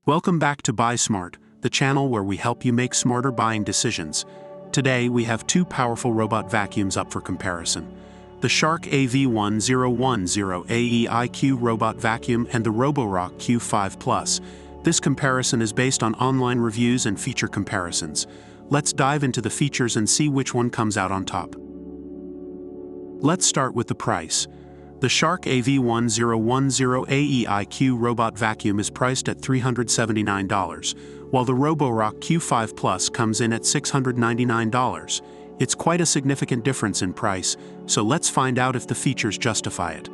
Welcome back to Buy Smart, the channel where we help you make smarter buying decisions. Today we have two powerful robot vacuums up for comparison. The Shark AV1010AE IQ Robot Vacuum and the Roborock Q5 Plus. This comparison is based on online reviews and feature comparisons. Let's dive into the features and see which one comes out on top. Let's start with the price. The Shark AV1010AE IQ Robot Vacuum is priced at $379, while the Roborock Q5 Plus comes in at $699. It's quite a significant difference in price, so let's find out if the features justify it.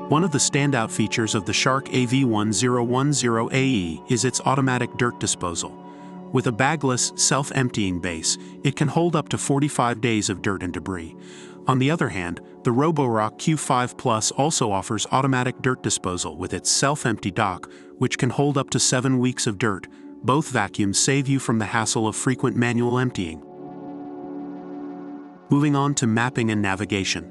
One of the standout features of the Shark AV1010AE is its automatic dirt disposal. With a bagless, self-emptying base, it can hold up to 45 days of dirt and debris. On the other hand, the Roborock Q5 Plus also offers automatic dirt disposal with its self-empty dock, which can hold up to 7 weeks of dirt. Both vacuums save you from the hassle of frequent manual emptying. Moving on to mapping and navigation.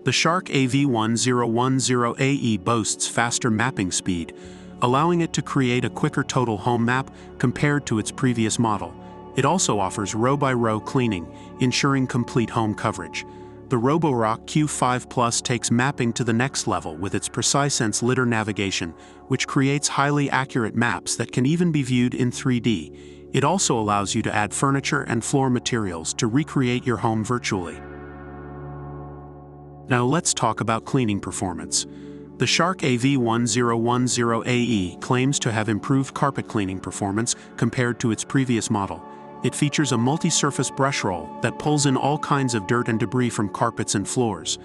The Shark AV1010AE boasts faster mapping speed, allowing it to create a quicker total home map compared to its previous model. It also offers row-by-row cleaning, ensuring complete home coverage. The Roborock Q5 Plus takes mapping to the next level with its PreciSense lidar navigation, which creates highly accurate maps that can even be viewed in 3D. It also allows you to add furniture and floor materials to recreate your home virtually. Now let's talk about cleaning performance. The Shark AV1010AE claims to have improved carpet cleaning performance compared to its previous model. It features a multi-surface brush roll that pulls in all kinds of dirt and debris from carpets and floors.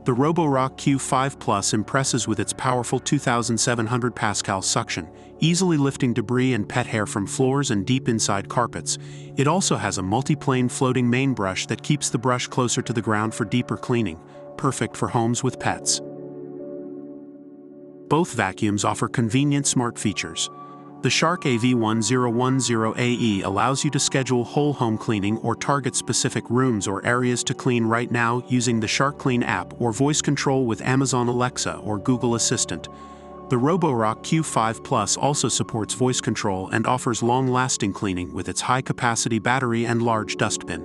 The Roborock Q5 Plus impresses with its powerful 2,700 Pascal suction, easily lifting debris and pet hair from floors and deep inside carpets. It also has a multi-plane floating main brush that keeps the brush closer to the ground for deeper cleaning, perfect for homes with pets. Both vacuums offer convenient smart features. The Shark AV1010AE allows you to schedule whole home cleaning or target specific rooms or areas to clean right now using the Shark Clean app or voice control with Amazon Alexa or Google Assistant. The Roborock Q5 Plus also supports voice control and offers long-lasting cleaning with its high-capacity battery and large dustbin.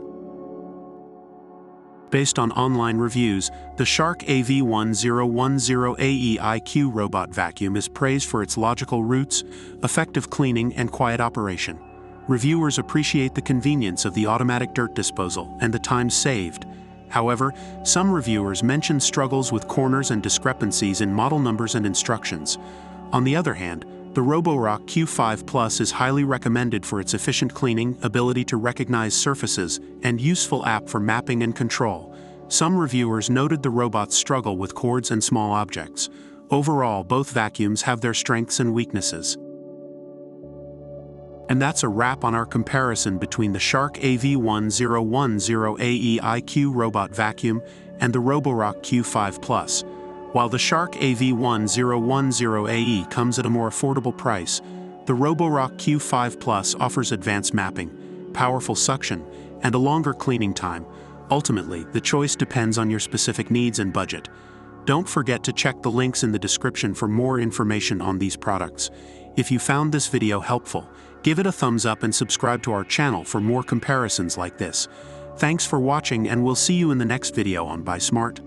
Based on online reviews, the Shark AV1010AE IQ Robot Vacuum is praised for its logical routes, effective cleaning, and quiet operation. Reviewers appreciate the convenience of the automatic dirt disposal and the time saved. However, some reviewers mention struggles with corners and discrepancies in model numbers and instructions. On the other hand, the Roborock Q5 Plus is highly recommended for its efficient cleaning, ability to recognize surfaces, and useful app for mapping and control. Some reviewers noted the robot's struggle with cords and small objects. Overall, both vacuums have their strengths and weaknesses. And that's a wrap on our comparison between the Shark AV1010AE IQ Robot Vacuum and the Roborock Q5 Plus. While the Shark AV1010AE comes at a more affordable price, the Roborock Q5 Plus offers advanced mapping, powerful suction, and a longer cleaning time. Ultimately, the choice depends on your specific needs and budget. Don't forget to check the links in the description for more information on these products. If you found this video helpful, give it a thumbs up and subscribe to our channel for more comparisons like this. Thanks for watching, and we'll see you in the next video on Buy Smart.